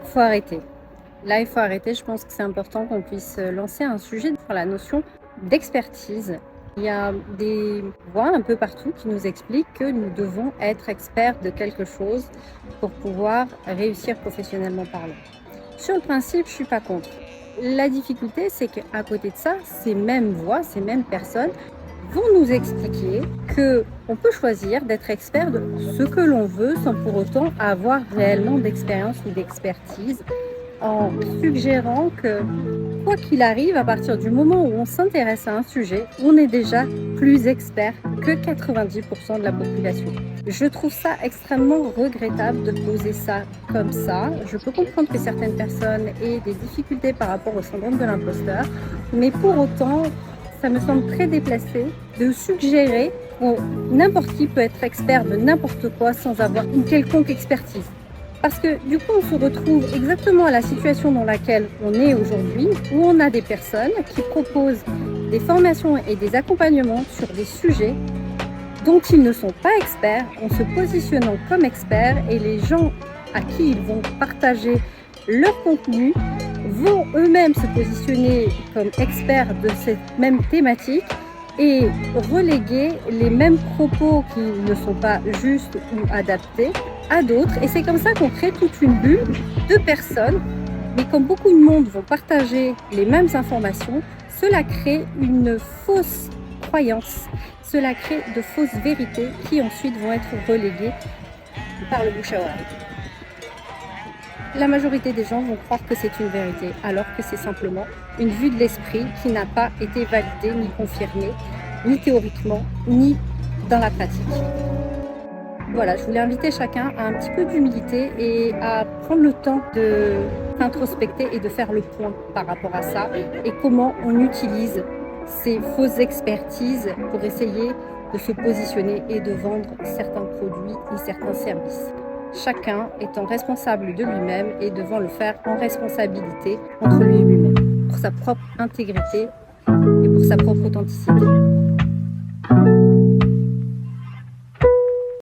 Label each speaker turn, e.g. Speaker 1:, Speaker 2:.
Speaker 1: faut arrêter. Là, il faut arrêter. Je pense que c'est important qu'on puisse lancer un sujet sur la notion d'expertise. Il y a des voix un peu partout qui nous expliquent que nous devons être experts de quelque chose pour pouvoir réussir professionnellement parlant. Sur le principe, je ne suis pas contre. La difficulté, c'est qu'à côté de ça, ces mêmes voix, ces mêmes personnes vont nous expliquer qu'on peut choisir d'être expert de ce que l'on veut sans pour autant avoir réellement d'expérience ou d'expertise, en suggérant que quoi qu'il arrive, à partir du moment où on s'intéresse à un sujet, on est déjà plus expert que 90% de la population. Je trouve ça extrêmement regrettable de poser ça comme ça. Je peux comprendre que certaines personnes aient des difficultés par rapport au syndrome de l'imposteur, mais pour autant, ça me semble très déplacé de suggérer que n'importe qui peut être expert de n'importe quoi sans avoir une quelconque expertise. Parce que du coup, on se retrouve exactement à la situation dans laquelle on est aujourd'hui, où on a des personnes qui proposent des formations et des accompagnements sur des sujets dont ils ne sont pas experts, en se positionnant comme experts, et les gens à qui ils vont partager leur contenu vont eux-mêmes se positionner comme experts de cette même thématique et reléguer les mêmes propos qui ne sont pas justes ou adaptés à d'autres. Et c'est comme ça qu'on crée toute une bulle de personnes. Mais comme beaucoup de monde vont partager les mêmes informations, cela crée une fausse croyance, cela crée de fausses vérités qui ensuite vont être reléguées par le bouche à oreille. La majorité des gens vont croire que c'est une vérité, alors que c'est simplement une vue de l'esprit qui n'a pas été validée ni confirmée, ni théoriquement, ni dans la pratique. Voilà, je voulais inviter chacun à un petit peu d'humilité et à prendre le temps de s'introspecter et de faire le point par rapport à ça et comment on utilise ces fausses expertises pour essayer de se positionner et de vendre certains produits et certains services. Chacun étant responsable de lui-même et devant le faire en responsabilité entre lui et lui-même, pour sa propre intégrité et pour sa propre authenticité.